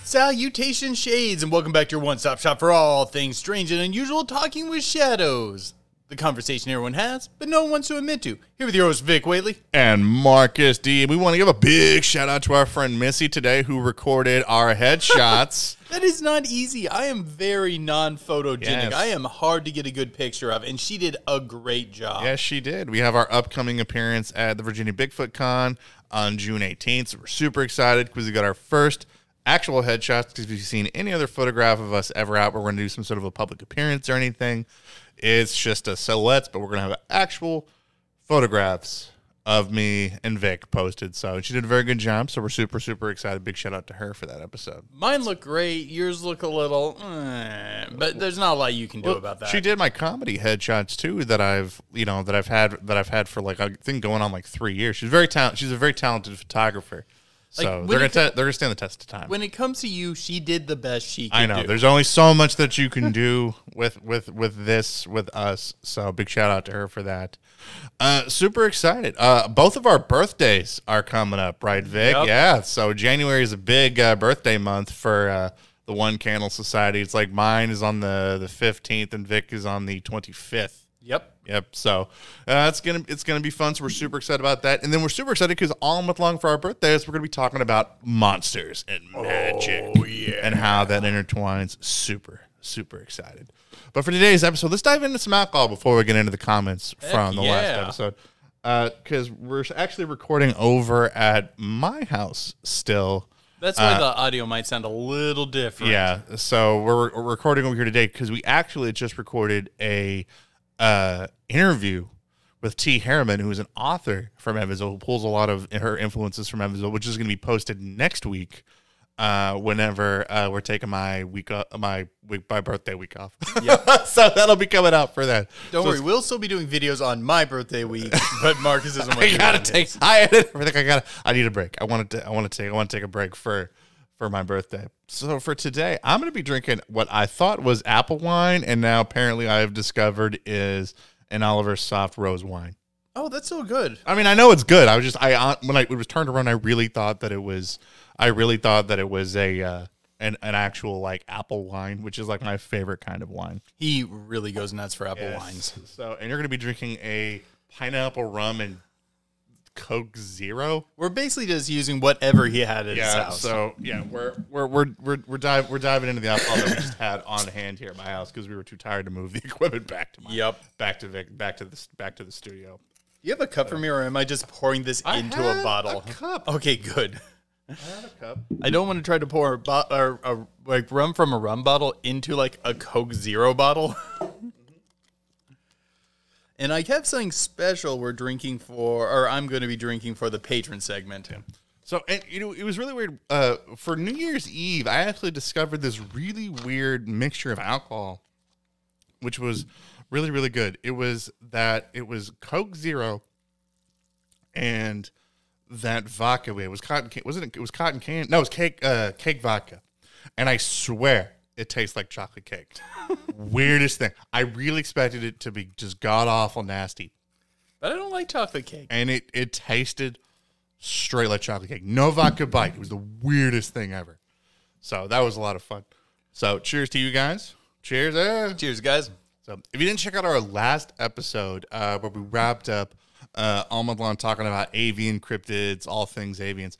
Salutations, Shades, and welcome back to your one-stop shop for all things strange and unusual, talking with shadows. The conversation everyone has, but no one wants to admit to. Here with your host, Vic Whaley. And Marcus D. We want to give a big shout-out to our friend Missy today, who recorded our headshots. That is not easy. I am very non-photogenic. Yes. I am hard to get a good picture of, and she did a great job. Yes, she did. We have our upcoming appearance at the Virginia Bigfoot Con on June 18th, so we're super excited because we got our first actual headshots. Because if you've seen any other photograph of us ever out where we're going to do some sort of a public appearance or anything, it's just a silhouettes, but we're going to have actual photographs of me and Vic posted. So she did a very good job, so we're super, super excited. Big shout out to her for that episode. Mine look great. Yours look a little, but there's not a lot you can do about that. She did my comedy headshots too that I've had for like, I think going on like 3 years. She's very She's a very talented photographer. So they're gonna stand the test of time. When it comes to you, she did the best she could. I know. Do. There's only so much that you can do with us. So big shout out to her for that. Super excited. Both of our birthdays are coming up, right, Vic? Yep. Yeah. So January is a big birthday month for the One Candle Society. It's like mine is on the 15th and Vic is on the 25th. Yep. So it's gonna be fun. So we're super excited about that, and then we're super excited because all month long for our birthdays, we're gonna be talking about monsters and magic, and how that intertwines. Super, super excited. But for today's episode, let's dive into some alcohol before we get into the comments from the last episode, because we're actually recording over at my house still. That's why the audio might sound a little different. Yeah. So we're recording over here today because we actually just recorded a interview with T. Harriman, who is an author from Evansville, who pulls a lot of her influences from Evansville, which is going to be posted next week, whenever we're taking my birthday week off. Yep. So that'll be coming out for that. Don't worry, we'll still be doing videos on my birthday week, but Marcus isn't. I edit everything. I need a break. I want to take a break for my birthday. So for today, I'm going to be drinking what I thought was apple wine, and now apparently I have discovered is an Oliver soft rose wine. Oh, that's so good. I mean, I know it's good. When it was turned around, I really thought that it was a an actual like apple wine, which is like my favorite kind of wine. He really goes nuts for apple wines. So, and you're going to be drinking a pineapple rum and Coke Zero. We're basically just using whatever he had at his house. So yeah, we're diving into the alcohol that we just had on hand here at my house because we were too tired to move the equipment back to back to the studio. You have a cup for me, or am I just pouring this into a bottle? A cup. Okay, good. I have a cup. I don't want to try to pour like rum from a rum bottle into like a Coke Zero bottle. And I have something special we're drinking for, or I'm going to be drinking for the patron segment. Yeah. So, and it was really weird. For New Year's Eve, I actually discovered this really weird mixture of alcohol, which was really, really good. It was Coke Zero and that vodka. It was cotton candy. It was cotton candy. No, it was cake vodka. And I swear it tastes like chocolate cake. Weirdest thing. I really expected it to be just god-awful nasty. But I don't like chocolate cake. And it tasted straight like chocolate cake. No vodka bite. It was the weirdest thing ever. So that was a lot of fun. So cheers to you guys. Cheers. Cheers, guys. So if you didn't check out our last episode where we wrapped up all month long talking about avian cryptids, all things avians,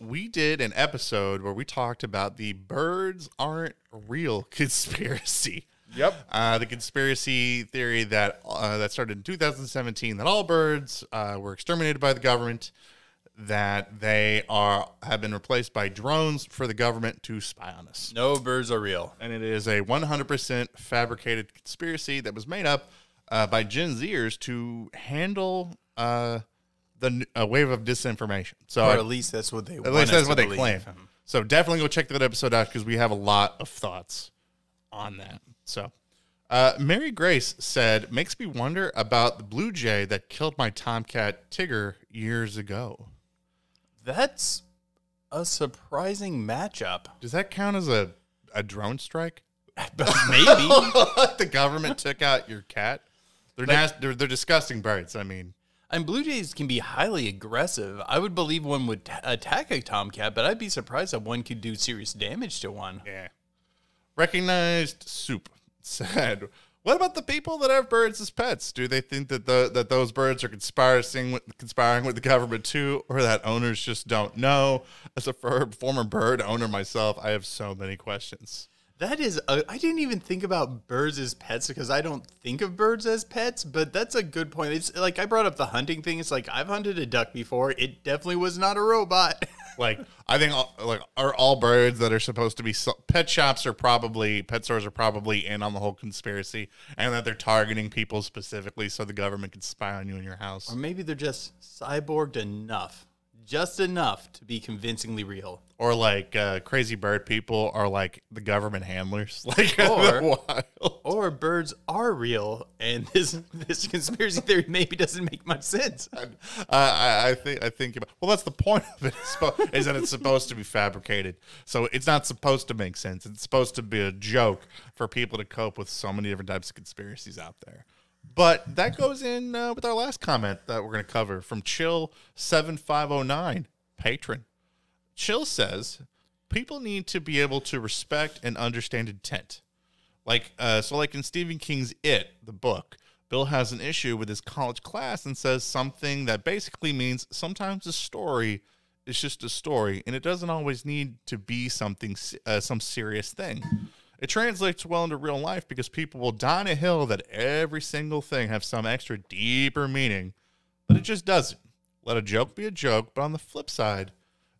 we did an episode where we talked about the birds aren't real conspiracy. Yep. The conspiracy theory that started in 2017, that all birds were exterminated by the government, that they have been replaced by drones for the government to spy on us. No birds are real. And it is a 100% fabricated conspiracy that was made up by Gen Zers to handle a wave of disinformation. So, or at least that's what they claim. So definitely go check that episode out because we have a lot of thoughts on that. So Mary Grace said, makes me wonder about the blue jay that killed my tomcat Tigger years ago. That's a surprising matchup. Does that count as a drone strike? Maybe. The government took out your cat? They're disgusting birds, I mean. And blue jays can be highly aggressive. I would believe one would attack a tomcat, but I'd be surprised that one could do serious damage to one. Yeah. Recognized Soup said, what about the people that have birds as pets? Do they think that that those birds are conspiring with the government too, or that owners just don't know? As a former bird owner myself, I have so many questions. That is, I didn't even think about birds as pets because I don't think of birds as pets, but that's a good point. It's like I brought up the hunting thing. It's like I've hunted a duck before. It definitely was not a robot. Like, I think, are all birds that are supposed to be pet stores are probably in on the whole conspiracy, and that they're targeting people specifically so the government can spy on you in your house. Or maybe they're just cyborged enough. Just enough to be convincingly real. Or like crazy bird people are like the government handlers. Like, or birds are real, and this conspiracy theory maybe doesn't make much sense. I think well, that's the point of it, is that it's supposed to be fabricated. So it's not supposed to make sense. It's supposed to be a joke for people to cope with so many different types of conspiracies out there. But that goes in with our last comment that we're going to cover from Chill7509, patron. Chill says, people need to be able to respect and understand intent. Like in Stephen King's It, the book, Bill has an issue with his college class and says something that basically means sometimes a story is just a story, and it doesn't always need to be something, some serious thing. It translates well into real life because people will die on a hill that every single thing have some extra deeper meaning, but it just doesn't. Let a joke be a joke, but on the flip side,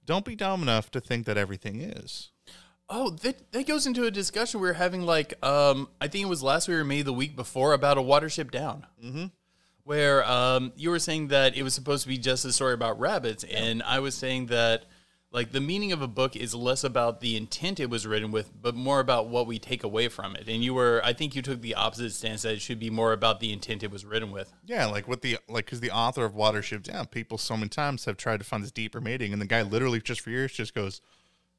don't be dumb enough to think that everything is. Oh, that goes into a discussion we were having, like, I think it was last week or maybe the week before, about A Watership Down. Mm-hmm. Where you were saying that it was supposed to be just a story about rabbits, and I was saying that, like, the meaning of a book is less about the intent it was written with, but more about what we take away from it. And I think you took the opposite stance, that it should be more about the intent it was written with. Yeah, because the author of Watership Down, people so many times have tried to find this deeper meaning, and the guy literally just for years just goes,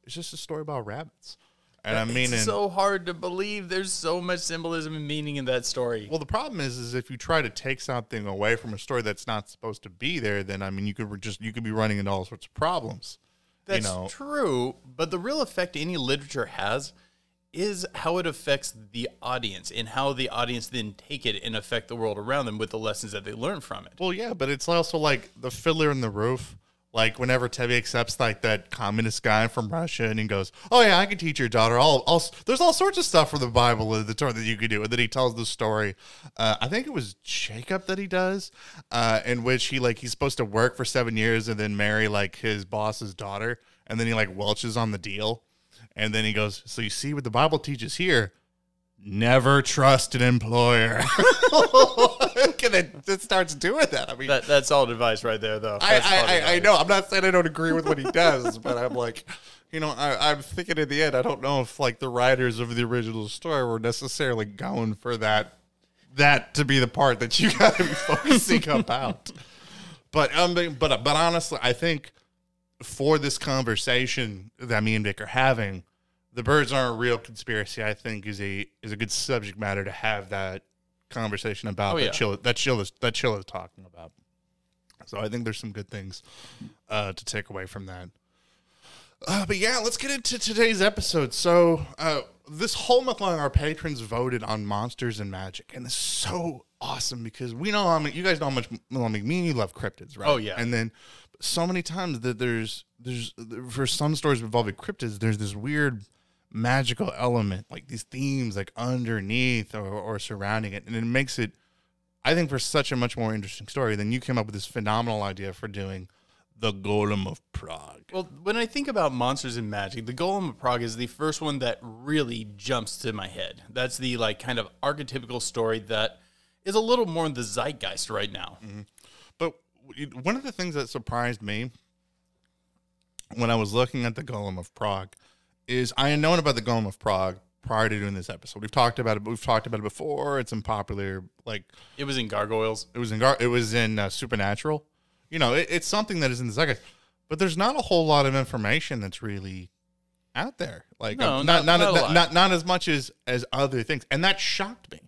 it's just a story about rabbits. And it's so hard to believe. There's so much symbolism and meaning in that story. Well, the problem is if you try to take something away from a story that's not supposed to be there, then you could be running into all sorts of problems. That's true, but the real effect any literature has is how it affects the audience and how the audience then take it and affect the world around them with the lessons that they learn from it. Well, yeah, but it's also like the Fiddler in the Roof. Like whenever Tevye accepts like that communist guy from Russia and he goes, oh yeah, I can teach your daughter there's all sorts of stuff from the Bible and the Torah that you could do. And then he tells the story. I think it was Jacob that he does, in which he's supposed to work for 7 years and then marry like his boss's daughter. And then he like welches on the deal. And then he goes, so you see what the Bible teaches here? Never trust an employer. It starts doing that. I mean, that's solid advice right there, though. I know. I'm not saying I don't agree with what he does, but I'm like, I'm thinking in the end, I don't know if like the writers of the original story were necessarily going for that to be the part that you got to be focusing about. But honestly, I think for this conversation that me and Vic are having, the birds aren't a real conspiracy, I think, is a good subject matter to have that conversation about. That Chill is talking about. So I think there's some good things to take away from that. But yeah, let's get into today's episode. So this whole month long, our patrons voted on monsters and magic, and it's so awesome because we know, you guys know how much me and you love cryptids, right? Oh yeah, and then so many times that there's for some stories involving cryptids, there's this weird magical element, like these themes like underneath or surrounding it, and it makes it, I think, for such a much more interesting story. Then you came up with this phenomenal idea for doing the Golem of Prague. Well, when I think about monsters and magic, the Golem of Prague is the first one that really jumps to my head. That's the like kind of archetypical story that is a little more in the zeitgeist right now. Mm-hmm. But one of the things that surprised me when I was looking at the Golem of Prague is I had known about the Golem of Prague prior to doing this episode. We've talked about it, but we've talked about it before. It's in popular, like it was in Gargoyles. It was in Supernatural. You know, it's something that is in the zeitgeist, but there's not a whole lot of information that's really out there. Like not as much as other things, and that shocked me.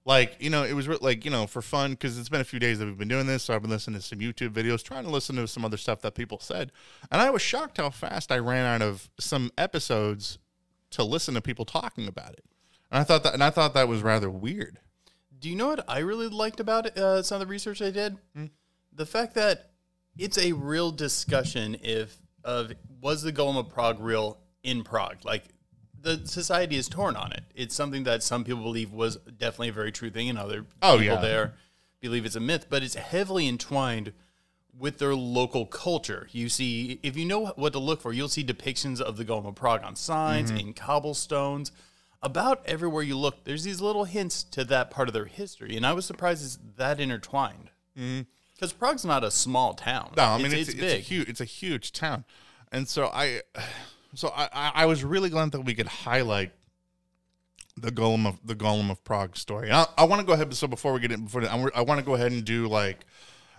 Like, you know, it was like, you know, for fun, because it's been a few days that we've been doing this, so I've been listening to some YouTube videos, trying to listen to some other stuff that people said, and I was shocked how fast I ran out of some episodes to listen to people talking about it, and I thought that was rather weird. Do you know what I really liked about it, some of the research I did? The fact that it's a real discussion of was the Golem of Prague real in Prague? Like, the society is torn on it. It's something that some people believe was definitely a very true thing, and other people there believe it's a myth, but it's heavily entwined with their local culture. You see, if you know what to look for, you'll see depictions of the Golem of Prague on signs, in cobblestones. About everywhere you look, there's these little hints to that part of their history, and I was surprised it's that intertwined. Because Prague's not a small town. No, I mean, it's big. It's a huge town. And so I was really glad that we could highlight the Golem of Prague story. I want to go ahead. So before we get in, I want to go ahead and do like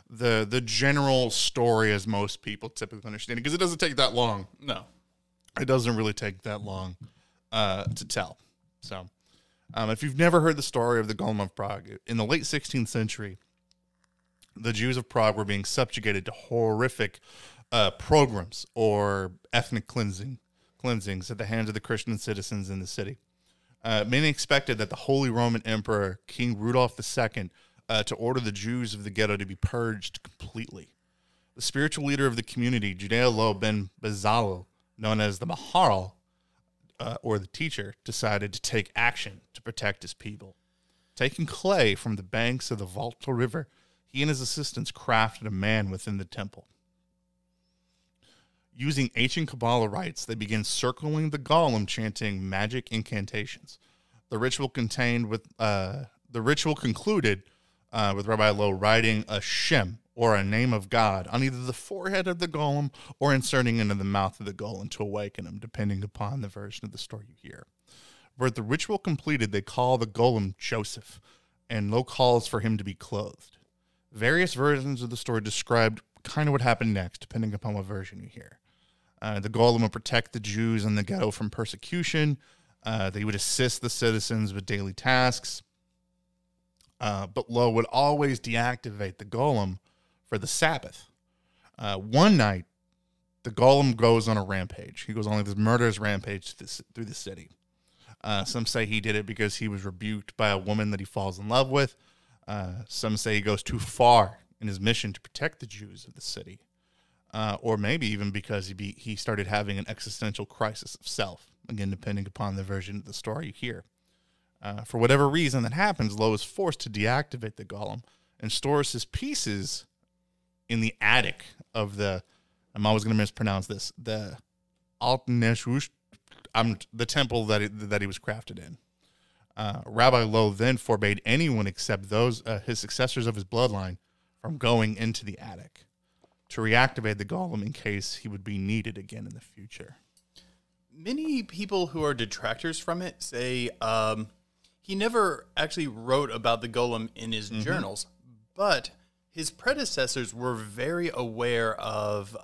the general story as most people typically understand it, because it doesn't take that long. No, it doesn't really take that long to tell. So, if you've never heard the story of the Golem of Prague, in the late 16th century, the Jews of Prague were being subjugated to horrific pogroms, or ethnic cleansings at the hands of the Christian citizens in the city. Many expected that the Holy Roman Emperor, King Rudolf II, to order the Jews of the ghetto to be purged completely. The spiritual leader of the community, Judah Loew ben Bezalel, known as the Maharal, or the teacher, decided to take action to protect his people. Taking clay from the banks of the Vltava River, he and his assistants crafted a man within the temple. Using ancient Kabbalah rites, they began circling the golem, chanting magic incantations. The ritual concluded with Rabbi Loew writing a Shem, or a name of God, on either the forehead of the golem or inserting into the mouth of the golem to awaken him, depending upon the version of the story you hear. With the ritual completed, they call the golem Joseph, and Loew calls for him to be clothed. Various versions of the story described kind of what happened next, depending upon what version you hear. The golem would protect the Jews in the ghetto from persecution. They would assist the citizens with daily tasks. But Loew would always deactivate the golem for the Sabbath. One night, the golem goes on a rampage. He goes on this murderous rampage through the city. Some say he did it because he was rebuked by a woman that he falls in love with. Some say he goes too far in his mission to protect the Jews of the city. Or maybe even because he started having an existential crisis of self, again, depending upon the version of the story you hear. For whatever reason that happens, Loew is forced to deactivate the golem and stores his pieces in the attic of I'm always going to mispronounce this, the Altneshush, the temple that he was crafted in. Rabbi Loew then forbade anyone except those his successors of his bloodline from going into the attic to reactivate the golem in case he would be needed again in the future. Many people who are detractors from it say he never actually wrote about the golem in his journals, but his predecessors were very aware of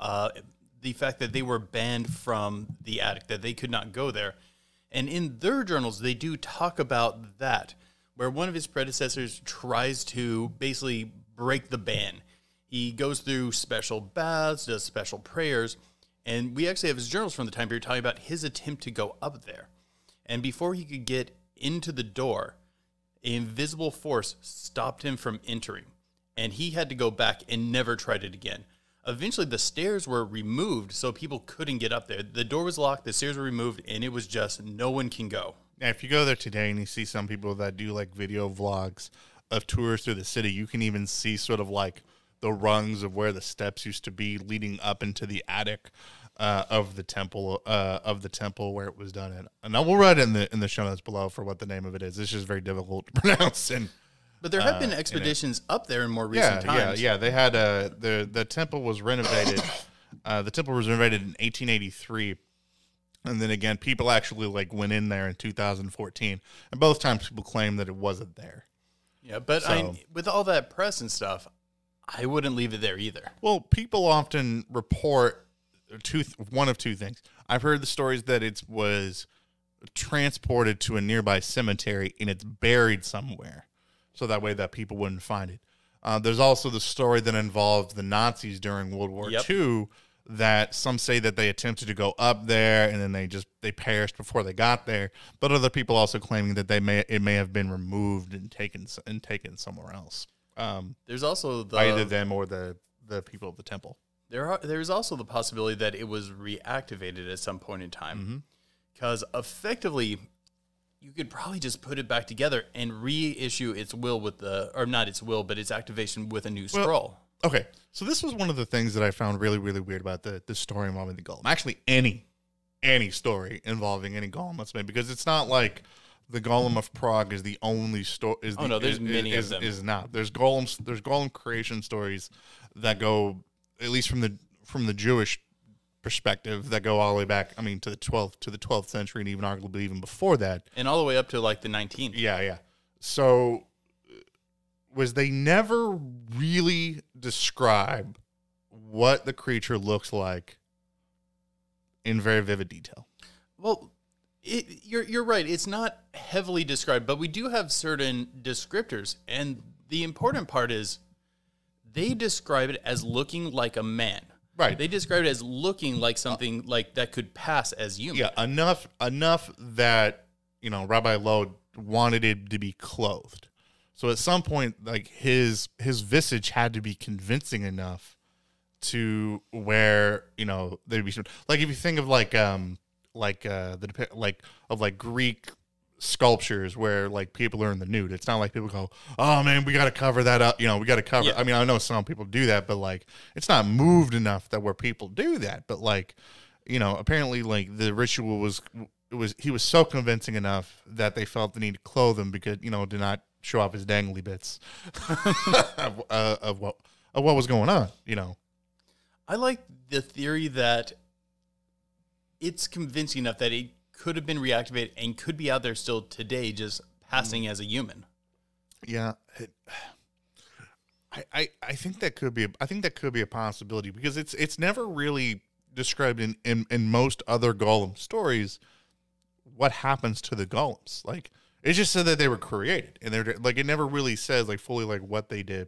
the fact that they were banned from the attic, that they could not go there. And in their journals, they do talk about that, where one of his predecessors tries to basically break the ban. He goes through special baths, does special prayers, and we actually have his journals from the time period talking about his attempt to go up there. And before he could get into the door, an invisible force stopped him from entering, and he had to go back and never tried it again. Eventually, the stairs were removed so people couldn't get up there. The door was locked, the stairs were removed, and it was just no one can go. Now, if you go there today and you see some people that do like video vlogs of tours through the city, you can even see sort of like the rungs of where the steps used to be leading up into the attic of the temple where it was done in. And I will write it in the show notes below for what the name of it is. It's just very difficult to pronounce. But there have been expeditions up there in more recent times. Yeah. They had the temple was renovated. The temple was renovated in 1883, And then again, people actually like went in there in 2014, and both times people claim that it wasn't there. Yeah, but with all that press and stuff, I wouldn't leave it there either. Well, people often report one of two things. I've heard the stories that it was transported to a nearby cemetery and it's buried somewhere, so that way that people wouldn't find it. There's also the story that involved the Nazis during World War II, that some say that they attempted to go up there and then they perished before they got there. But other people also claiming that it may have been removed and taken somewhere else. There's also either them or the people of the temple. There's also the possibility that it was reactivated at some point in time, because effectively, you could probably just put it back together and reissue its will not its will, but its activation with a new scroll. Okay, so this was one of the things that I found really, really weird about the story involving the golem. Actually, any story involving any golem, let's say, because it's not like the Golem of Prague is the only story. There's many of them. Is not. There's golem creation stories that go, at least from the Jewish perspective, that go all the way back. I mean, to the 12th century, and even arguably even before that, and all the way up to like the 19th. Yeah. So, they never really describe what the creature looks like in very vivid detail. Well, you're right. It's not heavily described, but we do have certain descriptors, and the important part is they describe it as looking like a man. Right. They describe it as looking like something like that could pass as human. Yeah, enough that Rabbi Loew wanted it to be clothed. So at some point, like his visage had to be convincing enough to where they'd be like, if you think of Greek sculptures where like people are in the nude. It's not like people go, oh man, we got to cover that up. We got to cover. Yeah. I mean, I know some people do that, but like it's not moved enough that where people do that. But like, apparently like the ritual he was so convincing enough that they felt the need to clothe him because to not show off his dangly bits of what was going on. I like the theory that it's convincing enough that it could have been reactivated and could be out there still today, just passing as a human. Yeah, I think that could be. I think that could be a possibility because it's never really described in most other golem stories what happens to the golems. Like it's just said that they were created, and they're like it never really says like fully like what they did.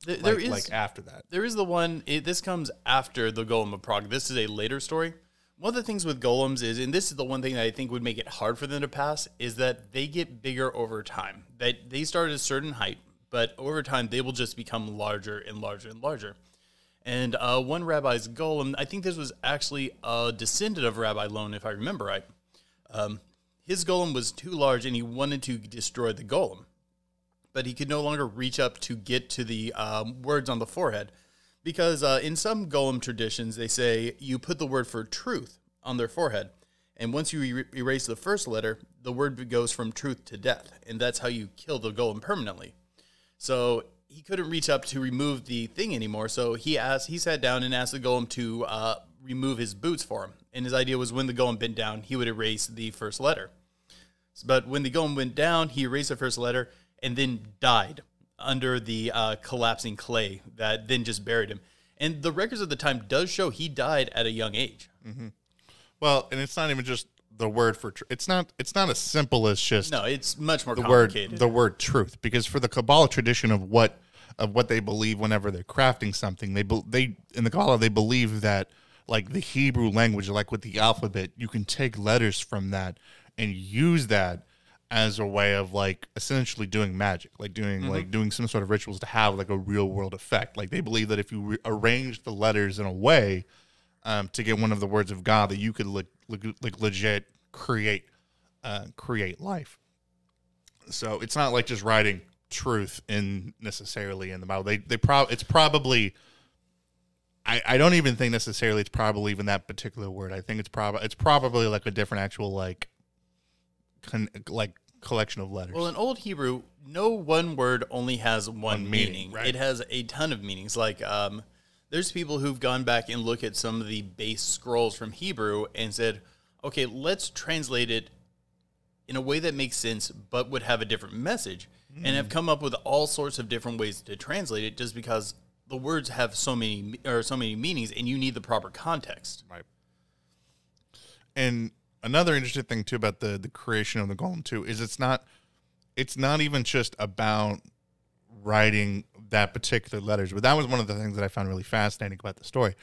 There is like after that. There is the one. This comes after the Golem of Prague. This is a later story. One of the things with golems is, and this is the one thing that I think would make it hard for them to pass, is that they get bigger over time. That they start at a certain height, but over time they will just become larger and larger and larger. And one rabbi's golem, I think this was actually a descendant of Rabbi Loew, if I remember right. His golem was too large, and he wanted to destroy the golem, but he could no longer reach up to get to the words on the forehead. Because in some golem traditions, they say you put the word for truth on their forehead. And once you erase the first letter, the word goes from truth to death. And that's how you kill the golem permanently. So he couldn't reach up to remove the thing anymore. So he sat down and asked the golem to remove his boots for him. And his idea was when the golem bent down, he would erase the first letter. But when the golem went down, he erased the first letter and then died under the collapsing clay that then just buried him. And the records of the time does show he died at a young age. Mm-hmm. Well, and it's not even just the word for truth. It's not as simple as just it's much more complicated. The word truth, because for the Kabbalah tradition of what they believe whenever they're crafting something, they in the Kabbalah they believe that like the Hebrew language, like with the alphabet, you can take letters from that and use that as a way of like essentially doing magic, like doing some sort of rituals to have like a real world effect. Like they believe that if you arrange the letters in a way to get one of the words of God, that you could legit create life. So it's not like just writing truth necessarily in the Bible. It's probably. I don't even think necessarily it's probably even that particular word. I think it's probably like a different actual like collection of letters. Well, in Old Hebrew, no one word only has one meaning. Right? It has a ton of meanings. Like, there's people who've gone back and looked at some of the base scrolls from Hebrew and said, okay, let's translate it in a way that makes sense, but would have a different message, and have come up with all sorts of different ways to translate it, just because the words have so many meanings, and you need the proper context. Right. And another interesting thing too about the creation of the golem too is it's not even just about writing that particular letters, but that was one of the things that I found really fascinating about the story.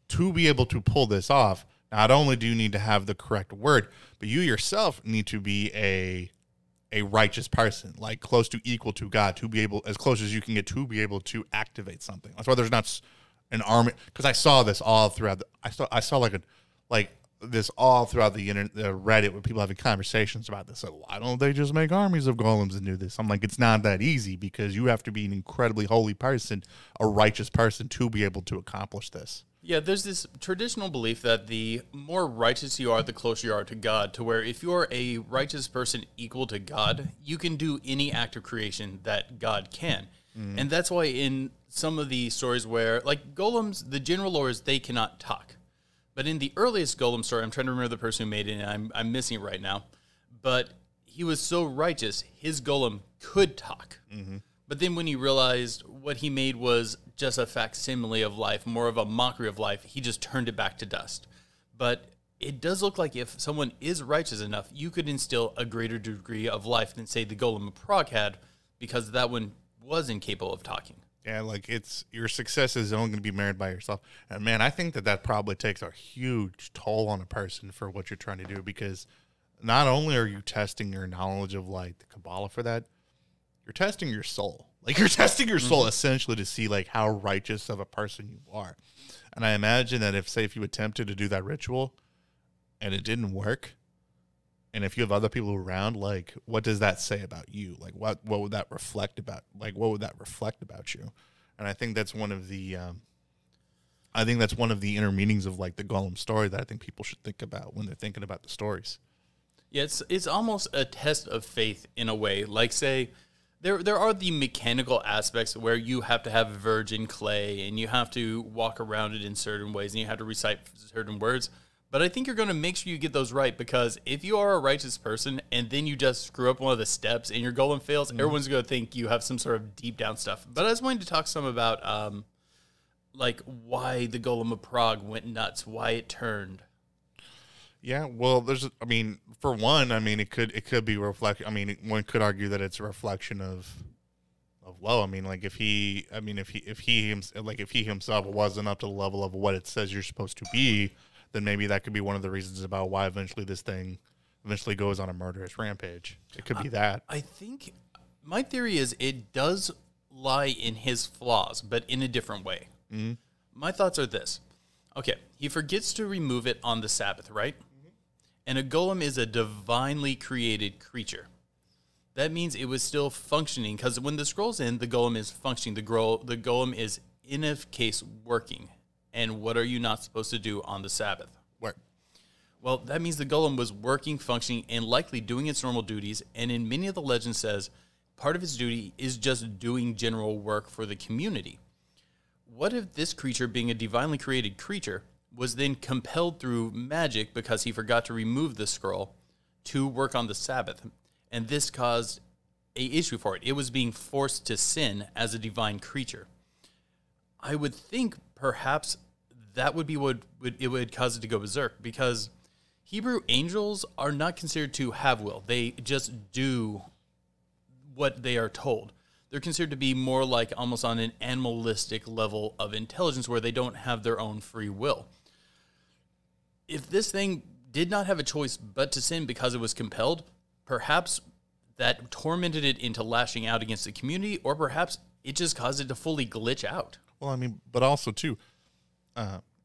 To be able to pull this off, not only do you need to have the correct word, but you yourself need to be a righteous person, like close to equal to God, to be able, as close as you can get to be able to activate something. That's why there's not an army, because I saw this all throughout. I saw this all throughout the internet, the Reddit, where people having conversations about this. Like, why don't they just make armies of golems and do this? I'm like, it's not that easy, because you have to be an incredibly holy person, a righteous person, to be able to accomplish this. Yeah, there's this traditional belief that the more righteous you are, the closer you are to God, to where if you're a righteous person equal to God, you can do any act of creation that God can. And that's why in some of the stories where, like golems, the general lore is they cannot talk. But in the earliest golem story, I'm trying to remember the person who made it, and I'm missing it right now, but he was so righteous, his golem could talk. But then when he realized what he made was just a facsimile of life, more of a mockery of life, he just turned it back to dust. But it does look like if someone is righteous enough, you could instill a greater degree of life than, say, the Golem of Prague had, because that one was incapable of talking. Yeah, like your success is only going to be measured by yourself. And man, I think that probably takes a huge toll on a person for what you're trying to do, because not only are you testing your knowledge of like the Kabbalah for that, you're testing your soul. Like you're testing your soul essentially to see like how righteous of a person you are. And I imagine that if you attempted to do that ritual and it didn't work, and if you have other people around, like what does that say about you? Like what would that reflect about? Like what would that reflect about you? And I think that's one of the inner meanings of like the Golem story that I think people should think about when they're thinking about the stories. Yeah, it's almost a test of faith in a way. Like say, There are the mechanical aspects where you have to have virgin clay and you have to walk around it in certain ways and you have to recite certain words. But I think you're going to make sure you get those right, because if you are a righteous person and then you just screw up one of the steps and your golem fails, everyone's going to think you have some sort of deep down stuff. But I was wanting to talk some about like why the Golem of Prague went nuts, why it turned. Yeah, well, for one, it could be one could argue that it's a reflection of Loew. If he himself wasn't up to the level of what it says you're supposed to be, then maybe that could be one of the reasons about why eventually this thing goes on a murderous rampage. It could be that. I think my theory is it does lie in his flaws, but in a different way. My thoughts are this. Okay, he forgets to remove it on the Sabbath, right? And a golem is a divinely created creature. That means it was still functioning, because when the scroll's in, the golem is functioning. The golem is, in a case, working. And what are you not supposed to do on the Sabbath? Work. Well, that means the golem was working, functioning, and likely doing its normal duties. And in many of the legends says, part of its duty is just doing general work for the community. What if this creature, being a divinely created creature, was then compelled through magic, because he forgot to remove the scroll, to work on the Sabbath? And this caused a issue for it. It was being forced to sin as a divine creature. I would think perhaps that would be what it would cause it to go berserk, because Hebrew angels are not considered to have will. They just do what they are told. They're considered to be more like almost on an animalistic level of intelligence, where they don't have their own free will. If this thing did not have a choice but to sin because it was compelled, perhaps that tormented it into lashing out against the community, or perhaps it just caused it to fully glitch out. Well, but also too,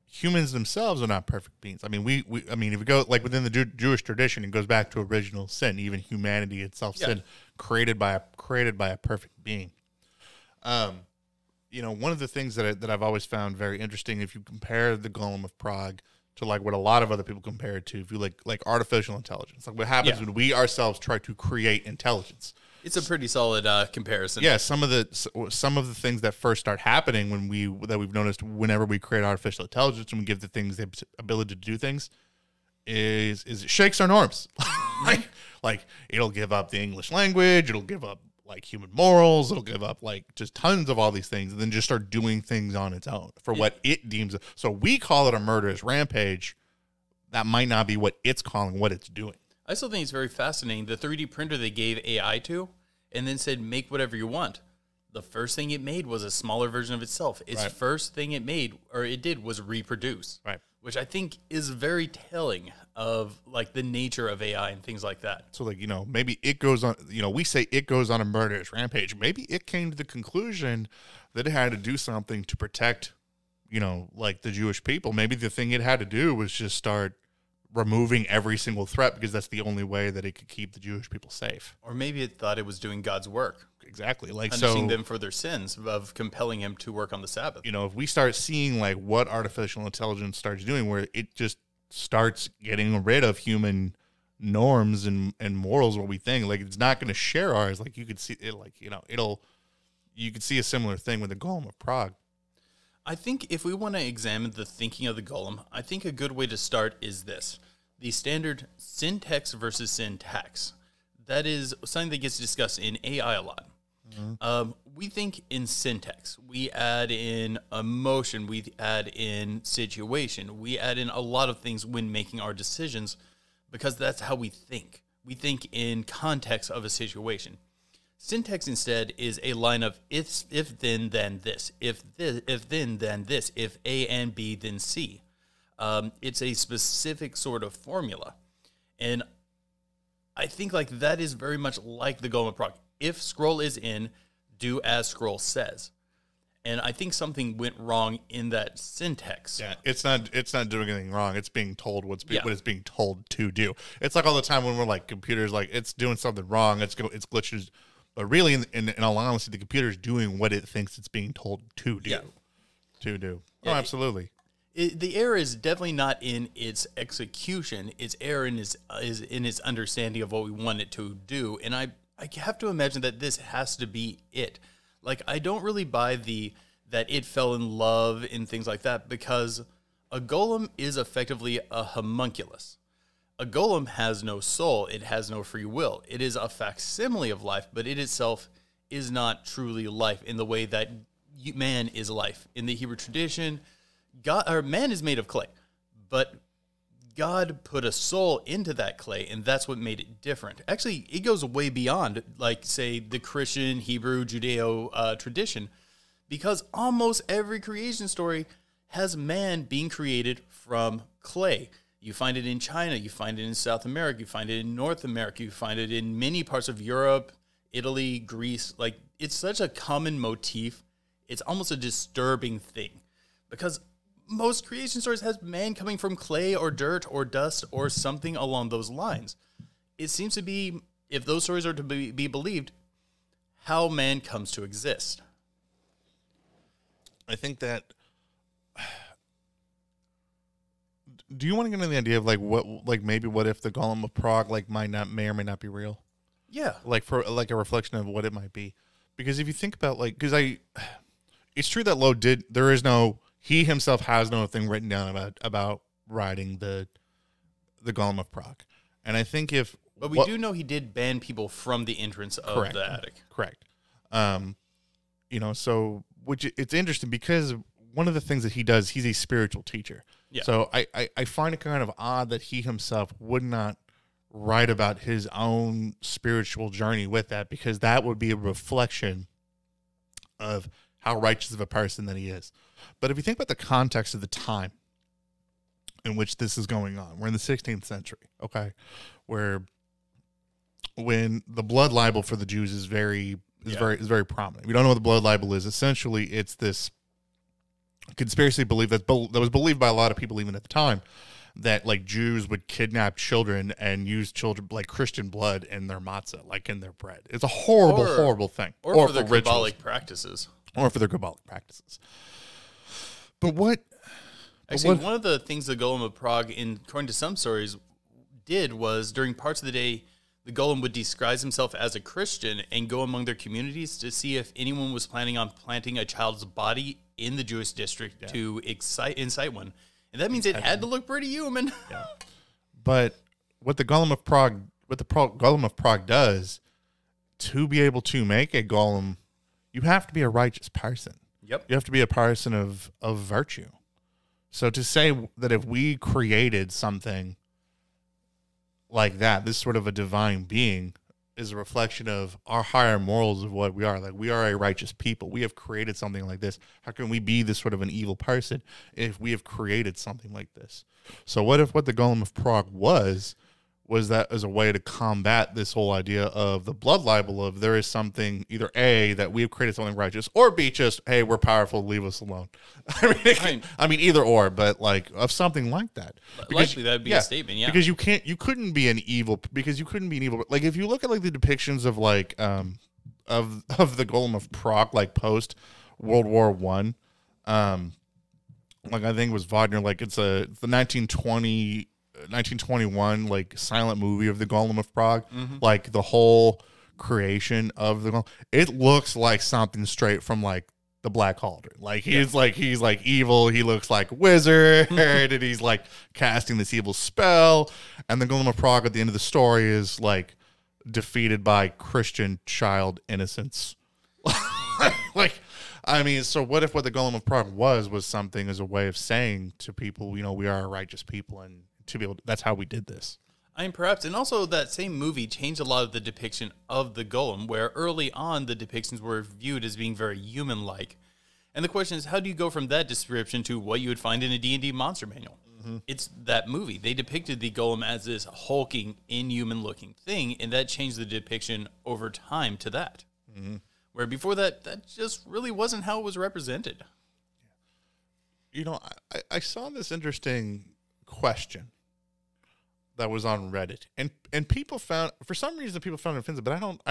humans themselves are not perfect beings. If we go like within the Jewish tradition, it goes back to original sin. Even humanity itself, sin, created by a perfect being. One of the things that I've always found very interesting, if you compare the Golem of Prague to like what a lot of other people compare it to, if you like artificial intelligence, like what happens when we ourselves try to create intelligence. It's a pretty solid comparison. Yeah, some of the things that first start happening that we've noticed whenever we create artificial intelligence and we give the things the ability to do things, is it shakes our norms. like it'll give up the English language, it'll give up like human morals, it'll give up like just tons of all these things, and then just start doing things on its own for what it deems. So we call it a murderous rampage. That might not be what it's calling what it's doing. I still think it's very fascinating. The 3D printer they gave AI to and then said, make whatever you want. The first thing it made was a smaller version of itself. Its first thing it made, or it did, was reproduce. Right. Which I think is very telling of like the nature of AI and things like that. So like, maybe it goes on, we say it goes on a murderous rampage. Maybe it came to the conclusion that it had to do something to protect, like the Jewish people. Maybe the thing it had to do was just start removing every single threat because that's the only way that it could keep the Jewish people safe. Or maybe it thought it was doing God's work. Exactly. Like punishing them for their sins of compelling him to work on the Sabbath. If we start seeing like what artificial intelligence starts doing, where it just starts getting rid of human norms and morals, what we think, like it's not going to share ours. Like you could see it, like, you could see a similar thing with the Golem of Prague. I think if we want to examine the thinking of the golem, I think a good way to start is this. The standard syntax versus syntax. That is something that gets discussed in AI a lot. Mm-hmm. We think in syntax. We add in emotion. We add in situation. We add in a lot of things when making our decisions because that's how we think. We think in context of a situation. Syntax instead is a line of if then this, if then this, if A and B then C. It's a specific sort of formula, and I think like that is very much like the Golem of Prague. If scroll is in, do as scroll says, and I think something went wrong in that syntax. Yeah, it's not doing anything wrong. It's being told what it's being told to do. It's like all the time when we're like computers, like it's doing something wrong. It's glitches. But really, in all honesty, the computer is doing what it thinks it's being told to do. Yeah. Oh, absolutely. The error is definitely not in its execution. Its error is in its understanding of what we want it to do. And I have to imagine that this has to be it. Like, I don't really buy that it fell in love and things like that because a golem is effectively a homunculus. A golem has no soul. It has no free will. It is a facsimile of life, but it itself is not truly life in the way that man is life. In the Hebrew tradition, man is made of clay, but God put a soul into that clay, and that's what made it different. Actually, it goes way beyond, like, say, the Christian, Hebrew, Judeo tradition, because almost every creation story has man being created from clay. You find it in China, you find it in South America, you find it in North America, you find it in many parts of Europe, Italy, Greece. Like, it's such a common motif. It's almost a disturbing thing because most creation stories has man coming from clay or dirt or dust or something along those lines. It seems to be, if those stories are to be believed, how man comes to exist. I think that... Do you want to get into the idea of like what if the Golem of Prague like may or may not be real? Yeah, like for like a reflection of what it might be, because if you think about it's true that Loew he himself has no thing written down about writing the Golem of Prague, and I think but we do know he did ban people from the entrance of the attic. Correct. So it's interesting because one of the things that he does, he's a spiritual teacher. Yeah. So I find it kind of odd that he himself would not write about his own spiritual journey with that, because that would be a reflection of how righteous of a person that he is. But if you think about the context of the time in which this is going on, we're in the 16th century, okay, when the blood libel for the Jews is very prominent. We don't know what the blood libel is. Essentially, it's this conspiracy belief that was believed by a lot of people even at the time, that like Jews would kidnap children and use children like Christian blood in their matzah, like in their bread. It's a horrible thing. Or for their Kabbalic practices. But one of the things the Golem of Prague, according to some stories, did was during parts of the day, the Golem would disguise himself as a Christian and go among their communities to see if anyone was planning on planting a child's body in the Jewish district to incite one. And that means it had to look pretty human. Yeah. But what the Golem of Prague, Golem of Prague does, to be able to make a golem, you have to be a righteous person. Yep. You have to be a person of virtue. So to say that if we created something like that, this sort of a divine being, is a reflection of our higher morals of what we are. Like, we are a righteous people. We have created something like this. How can we be this sort of an evil person if we have created something like this? So what if what the Golem of Prague was that as a way to combat this whole idea of the blood libel of there is something, either A, that we have created something righteous, or B, just, hey, we're powerful, leave us alone. I mean either or, but like of something like that. Likely that would be a statement, yeah. Because you couldn't be an evil, like if you look at like the depictions of like of the Golem of Prague, like post World War I, like I think it was Wagner, like it's the 1921 like silent movie of the Golem of Prague, like the whole creation of the Golem. It looks like something straight from like the Black Cauldron. Like he's like evil. He looks like a wizard, and he's like casting this evil spell. And the Golem of Prague at the end of the story is like defeated by Christian child innocence. Like, I mean, so what if what the Golem of Prague was something as a way of saying to people, you know, we are a righteous people, and to be able to, that's how we did this. I mean, perhaps. And also that same movie changed a lot of the depiction of the golem, where early on the depictions were viewed as being very human-like. And the question is, how do you go from that description to what you would find in a D&D monster manual? It's that movie. They depicted the golem as this hulking, inhuman-looking thing, and that changed the depiction over time to that. Where before that just really wasn't how it was represented. You know, I saw this interesting question that was on Reddit, and people found, for some reason, people found it offensive, but I don't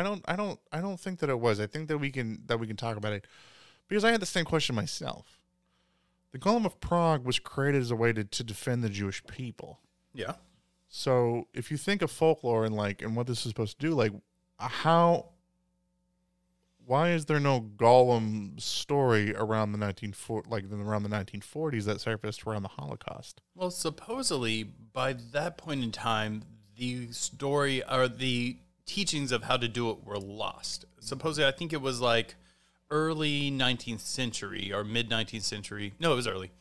think that it was. I think that we can talk about it because I had the same question myself. The Golem of Prague was created as a way to defend the Jewish people. Yeah. So if you think of folklore and what this is supposed to do, like why is there no Golem story around the 1940s that surfaced around the Holocaust? Well, supposedly by that point in time, the story or the teachings of how to do it were lost. Supposedly, I think it was like early 19th century or mid 19th century. No, it was early.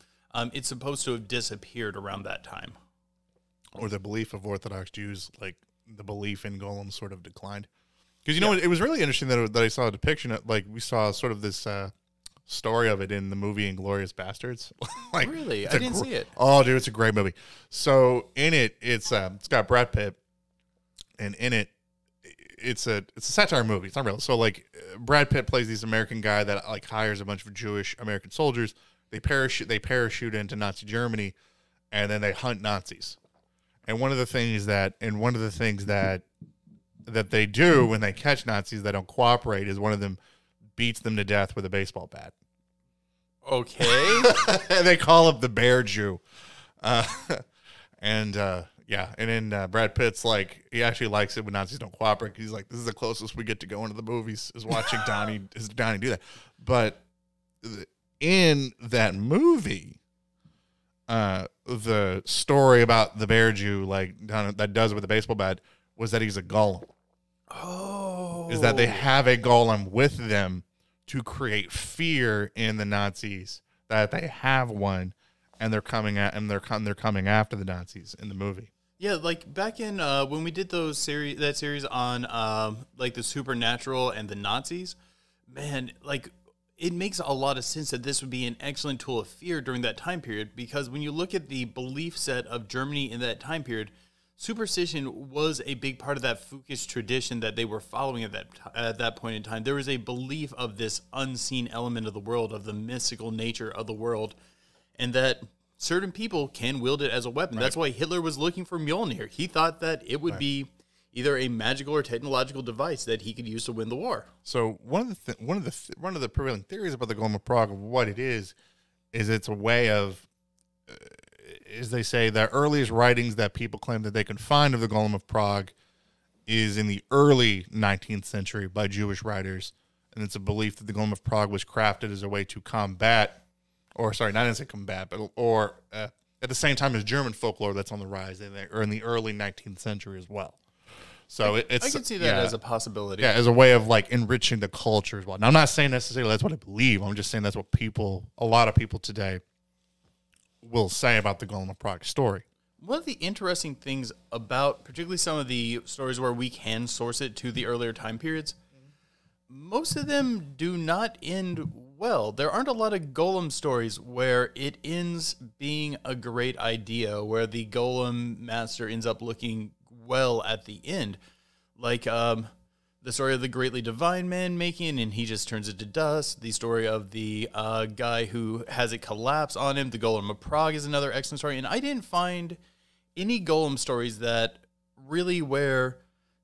It's supposed to have disappeared around that time. Or the belief of Orthodox Jews, like the belief in golems, sort of declined. Because, you know, it was really interesting that I saw a depiction of, like, we saw sort of this story of it in the movie Inglourious Bastards. Like, really? I didn't see it. Oh, dude, it's a great movie. So in it, it's got Brad Pitt, and in it, it's a satire movie. It's not real. So, like, Brad Pitt plays this American guy that, like, hires a bunch of Jewish American soldiers. They parachute into Nazi Germany, and then they hunt Nazis. And one of the things that they do when they catch Nazis that don't cooperate is one of them beats them to death with a baseball bat. Okay. They call him the Bear Jew. And then Brad Pitt's like, he actually likes it when Nazis don't cooperate. He's like, this is the closest we get to going to the movies, is watching Donnie do that. But in that movie, the story about the Bear Jew, like, that does it with a baseball bat, was that he's a golem. Oh. Is that they have a golem with them to create fear in the Nazis, that they have one, and they're coming coming after the Nazis in the movie. Yeah, like back in when we did that series on like the supernatural and the Nazis, man, like it makes a lot of sense that this would be an excellent tool of fear during that time period, because when you look at the belief set of Germany in that time period, superstition was a big part of that Fukish tradition that they were following at that point in time. There was a belief of this unseen element of the world, of the mystical nature of the world, and that certain people can wield it as a weapon. Right. That's why Hitler was looking for Mjolnir. He thought that it would be either a magical or technological device that he could use to win the war. So one of the prevailing theories about the Golem of Prague, of what it is it's a way of, as they say, the earliest writings that people claim that they can find of the Golem of Prague is in the early 19th century by Jewish writers. And it's a belief that the Golem of Prague was crafted as a way to combat, or sorry, not as a combat, but at the same time as German folklore that's on the rise or in the early 19th century as well. So I can see that as a possibility. Yeah, as a way of like enriching the culture as well. Now, I'm not saying necessarily that's what I believe. I'm just saying that's what a lot of people today will say about the Golem of Prague story. One of the interesting things about particularly some of the stories where we can source it to the earlier time periods, most of them do not end well. There aren't a lot of golem stories where it ends being a great idea, where the golem master ends up looking well at the end. Like the story of the greatly divine man making and he just turns it to dust. The story of the guy who has it collapse on him. The Golem of Prague is another excellent story. And I didn't find any golem stories that really where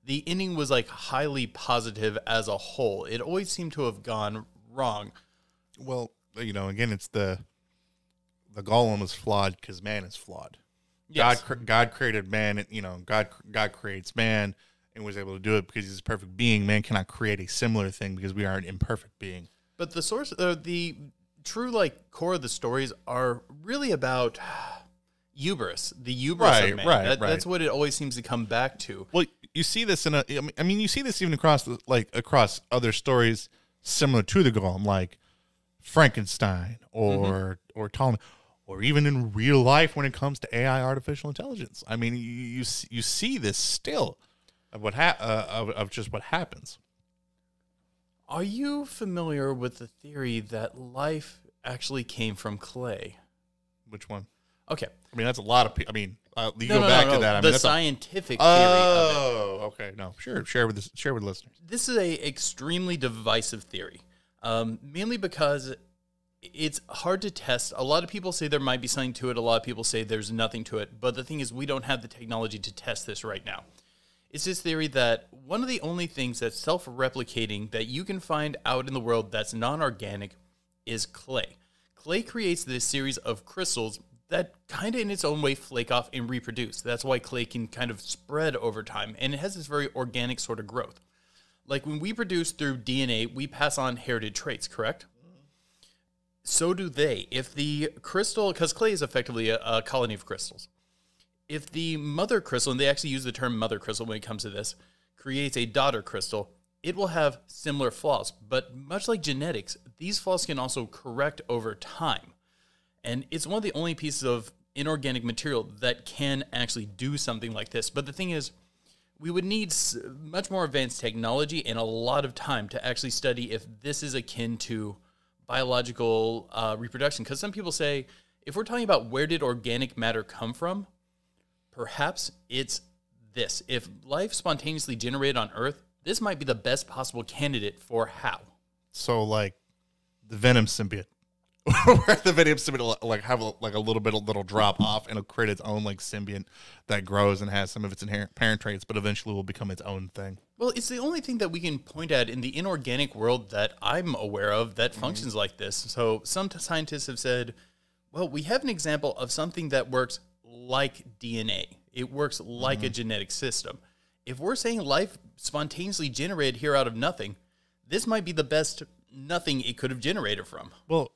the ending was like highly positive as a whole. It always seemed to have gone wrong. Well, again, it's the golem is flawed because man is flawed. Yes. God created man, and God creates man and was able to do it because he's a perfect being. Man cannot create a similar thing because we are an imperfect being. But the source, the true core of the stories are really about hubris, the hubris of man. That's what it always seems to come back to. Well, you see this you see this even across other stories similar to the golem, like Frankenstein or Ptolemy, or even in real life when it comes to AI, artificial intelligence. I mean, you see this still of of just what happens. Are you familiar with the theory that life actually came from clay? Which one? Okay. I mean, that's a lot of people. I mean, you go back to that. I mean, the scientific theory of it. Oh, okay. No, sure. Share with listeners. This is a extremely divisive theory, mainly because it's hard to test. A lot of people say there might be something to it. A lot of people say there's nothing to it. But the thing is, we don't have the technology to test this right now. It's this theory that one of the only things that's self-replicating that you can find out in the world that's non-organic is clay. Clay creates this series of crystals that kind of in its own way flake off and reproduce. That's why clay can kind of spread over time, and it has this very organic sort of growth. Like when we produce through DNA, we pass on heritage traits, correct? So do they. If the crystal, because clay is effectively a colony of crystals. If the mother crystal, and they actually use the term mother crystal when it comes to this, creates a daughter crystal, it will have similar flaws. But much like genetics, these flaws can also correct over time. And it's one of the only pieces of inorganic material that can actually do something like this. But the thing is, we would need much more advanced technology and a lot of time to actually study if this is akin to biological reproduction. Because some people say, if we're talking about where did organic matter come from, perhaps it's this. If life spontaneously generated on Earth, this might be the best possible candidate for how. So, like, the Venom symbiote. Where the Venom symbiote have a little drop off and it'll create its own symbiont that grows and has some of its inherent parent traits, but eventually will become its own thing. Well, it's the only thing that we can point at in the inorganic world that I'm aware of that functions like this. So some scientists have said, well, we have an example of something that works like DNA. It works like a genetic system. If we're saying life spontaneously generated here out of nothing, this might be the best nothing it could have generated from. Well,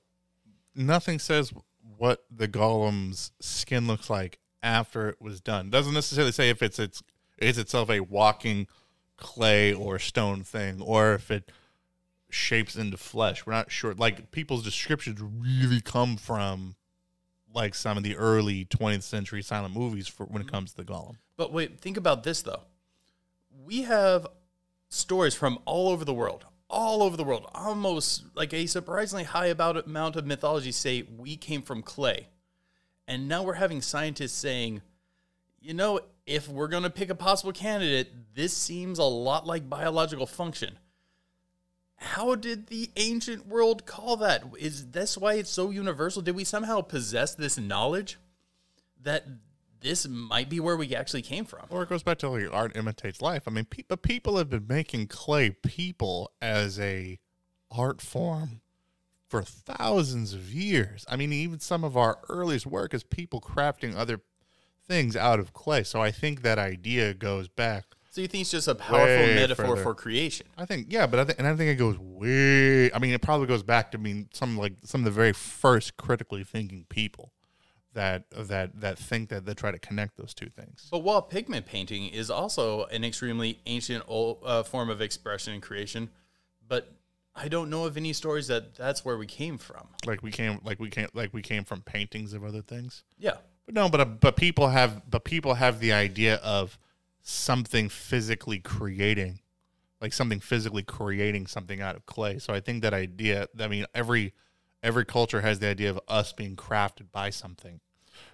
nothing says what the golem's skin looks like after it was done. It doesn't necessarily say if it's itself a walking clay or stone thing, or if it shapes into flesh. We're not sure. Like, people's descriptions really come from some of the early 20th century silent movies for when it comes to the golem. But wait, think about this though. We have stories from all over the world, almost like a surprisingly high amount of mythology say we came from clay. And now we're having scientists saying, if we're going to pick a possible candidate, this seems a lot like biological function. How did the ancient world call that? Is this why it's so universal? Did we somehow possess this knowledge that this might be where we actually came from? Or it goes back to art imitates life. I mean, people have been making clay people as a art form for thousands of years. I mean, even some of our earliest work is people crafting other things out of clay. So I think that idea goes back. So you think it's just a powerful metaphor for creation? I think, yeah, but I think it goes way. I mean, it probably goes back to some of the very first critically thinking people that think that try to connect those two things. But while pigment painting is also an extremely ancient form of expression and creation, but I don't know of any stories that's where we came from. Like we came from paintings of other things. Yeah. But no, but people have the idea of something physically creating, like something physically creating something out of clay. So I think that idea, I mean, every culture has the idea of us being crafted by something.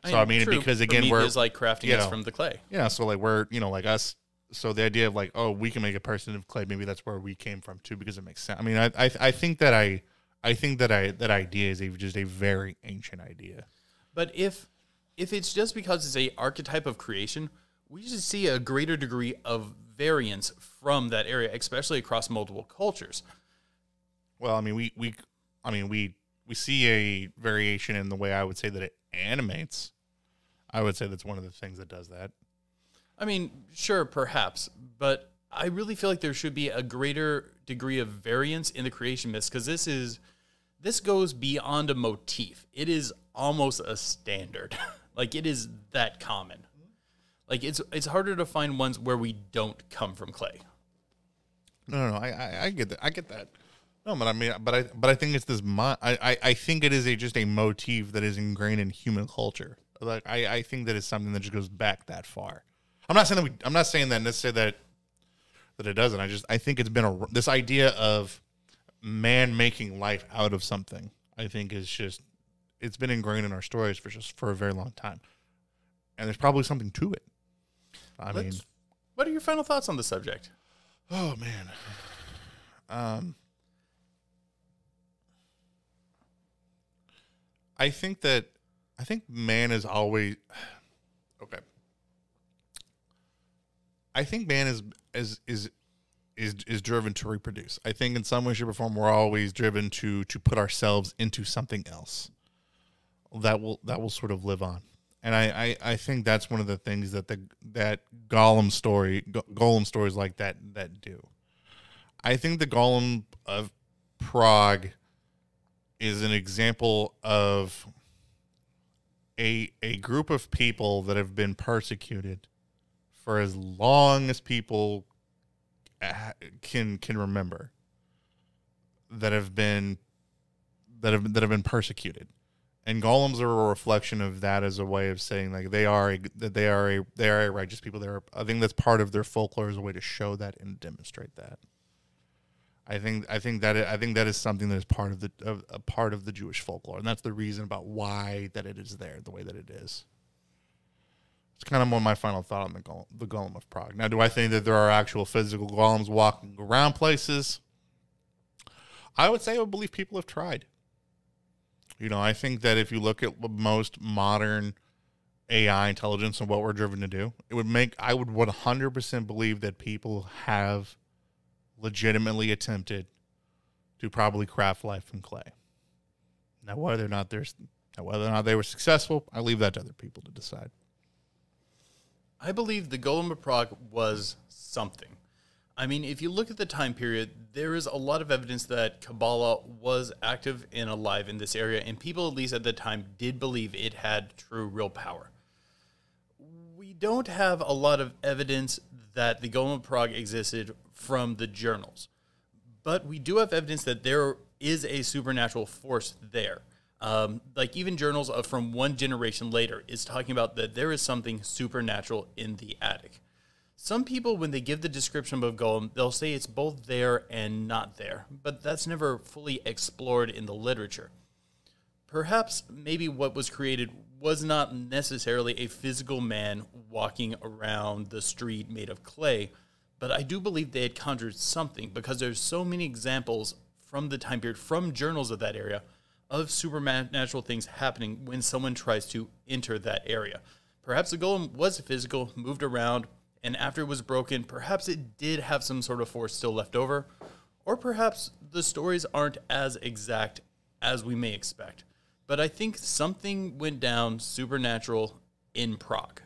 So I mean, true. because again, we're like crafting us from the clay. Yeah. So like we're, like us. So the idea of like, oh, we can make a person of clay. Maybe that's where we came from too, because it makes sense. I mean, I think that that idea is just a very ancient idea. But if it's just because it's a archetype of creation, we should see a greater degree of variance from that area, especially across multiple cultures. Well, I mean, we see a variation in the way I would say that it animates. I would say that's one of the things that does that. I mean, sure, perhaps, but I really feel like there should be a greater degree of variance in the creation myths, because this goes beyond a motif. It is almost a standard. Like, it is that common. Like, it's harder to find ones where we don't come from clay. No, I get that. I get that. No, but I mean, but I think it's this. I think it is just a motif that is ingrained in human culture. Like, I think that it's something that just goes back that far. I'm not saying that necessarily that it doesn't. I think it's been this idea of man making life out of something. I think is just, it's been ingrained in our stories for a very long time, and there's probably something to it. I mean, what are your final thoughts on the subject? Oh man, I think man is always okay. I think man is driven to reproduce. I think in some way, shape, or form, we're always driven to put ourselves into something else that will sort of live on. And I think that's one of the things that that Golem stories like that do. I think the Golem of Prague is an example of a group of people that have been persecuted for as long as people can remember, that have been persecuted, and golems are a reflection of that, as a way of saying like they are a righteous people. I think that's part of their folklore, as a way to show that and demonstrate that. I think that is something that is part of the Jewish folklore, and that's the reason about why that it is there the way that it is. It's kind of more my final thought on the Golem of Prague. Now, do I think that there are actual physical golems walking around places? I would say I would believe people have tried. I think that if you look at most modern AI intelligence and what we're driven to do, I would 100% believe that people have legitimately attempted to probably craft life from clay. Now, whether or not they were successful, I leave that to other people to decide. I believe the Golem of Prague was something. I mean, if you look at the time period, there is a lot of evidence that Kabbalah was active and alive in this area, and people, at least at the time, did believe it had true, real power. We don't have a lot of evidence that the Golem of Prague existed from the journals, but we do have evidence that there is a supernatural force there. Like even journals from one generation later is talking about that there is something supernatural in the attic. Some people, when they give the description of a golem, they'll say it's both there and not there, but that's never fully explored in the literature. Perhaps maybe what was created was not necessarily a physical man walking around the street made of clay, but I do believe they had conjured something, because there's so many examples from the time period, from journals of that area, of supernatural things happening when someone tries to enter that area. Perhaps the golem was physical, moved around, and after it was broken, perhaps it did have some sort of force still left over, or perhaps the stories aren't as exact as we may expect. But I think something went down supernatural in Prague.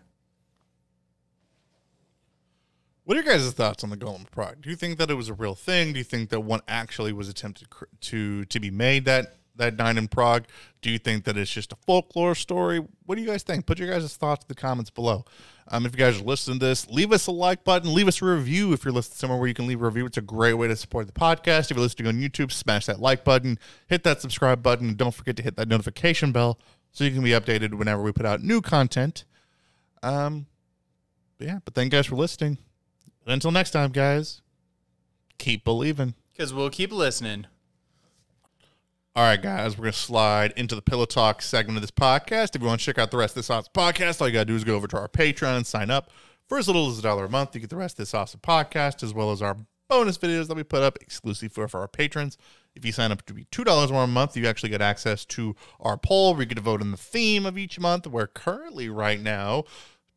What are your guys' thoughts on the Golem of Prague? Do you think that it was a real thing? Do you think that one actually was attempted to be made that that night in Prague? Do you think that it's just a folklore story? What do you guys think? Put your guys' thoughts in the comments below. If you guys are listening to this, leave us a like button. Leave us a review if you're listening somewhere where you can leave a review. It's a great way to support the podcast. If you're listening on YouTube, smash that like button. Hit that subscribe button. And don't forget to hit that notification bell so you can be updated whenever we put out new content. But thank you guys for listening. Until next time, guys, keep believing. Because we'll keep listening. All right, guys, we're going to slide into the Pillow Talk segment of this podcast. If you want to check out the rest of this awesome podcast, all you got to do is go over to our Patreon and sign up. For as little as $1 a month, you get the rest of this awesome podcast, as well as our bonus videos that we put up exclusively for our patrons. If you sign up to be $2 more a month, you actually get access to our poll where you get to vote on the theme of each month. Where currently, right now,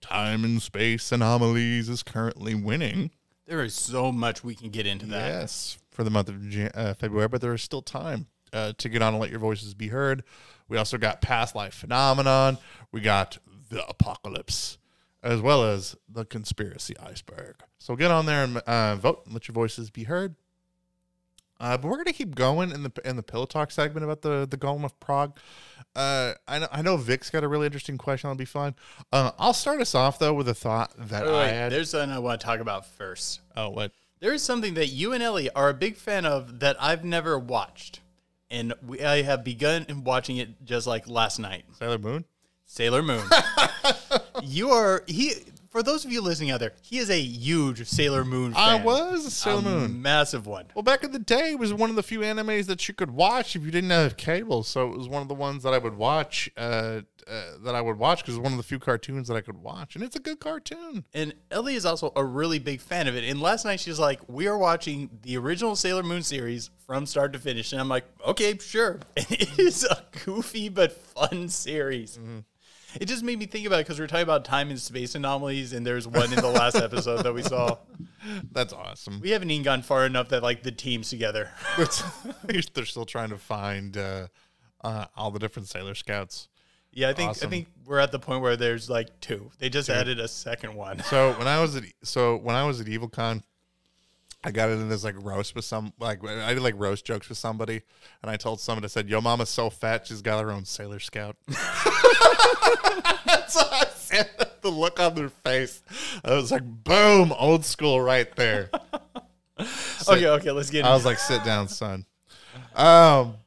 Time and Space Anomalies is currently winning. There is so much we can get into that. Yes, for the month of February, but there is still time to get on and let your voices be heard. We also got Past Life Phenomenon. We got The Apocalypse, as well as The Conspiracy Iceberg. So get on there and vote and let your voices be heard. But we're going to keep going in the Pillow Talk segment about the Golem of Prague. I know Vic's got a really interesting question. That'll be fun. I'll start us off, though, with a thought that I had. There's something I want to talk about first. Oh, what? There is something that you and Ellie are a big fan of that I've never watched. And I have begun watching it just like last night. Sailor Moon? Sailor Moon. For those of you listening out there, he is a huge Sailor Moon fan. I was a Sailor Moon. Massive one. Well, back in the day, it was one of the few animes that you could watch if you didn't have cable. So it was one of the ones that I would watch, because it was one of the few cartoons that I could watch. And it's a good cartoon. And Ellie is also a really big fan of it. And last night, she's like, we are watching the original Sailor Moon series from start to finish. And I'm like, okay, sure. And it is a goofy but fun series. Mm-hmm. It just made me think about it because we're talking about time and space anomalies, and there's one in the last episode that we saw. That's awesome. We haven't even gone far enough that like the team's together. They're still trying to find all the different Sailor Scouts. Yeah, I think we're at the point where there's like two. They just added a second one. So when I was at EvilCon, I got into this like roast with I did like roast jokes with somebody, and I told someone, I said, "Yo, mama's so fat she's got her own Sailor Scout." That's what I said. The look on their face, I was like, "Boom, old school right there." Okay, let's get. I was like, "Sit down, son." One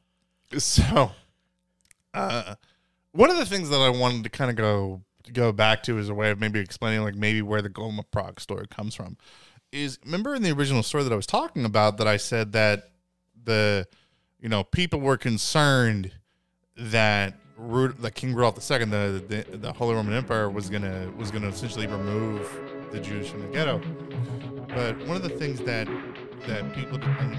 of the things that I wanted to kind of go back to as a way of maybe explaining like maybe where the Golem of Prague story comes from. Is remember in the original story that I was talking about that I said that people were concerned that King Rudolf II, the Holy Roman Empire, was gonna essentially remove the Jews from the ghetto. But one of the things that people didn't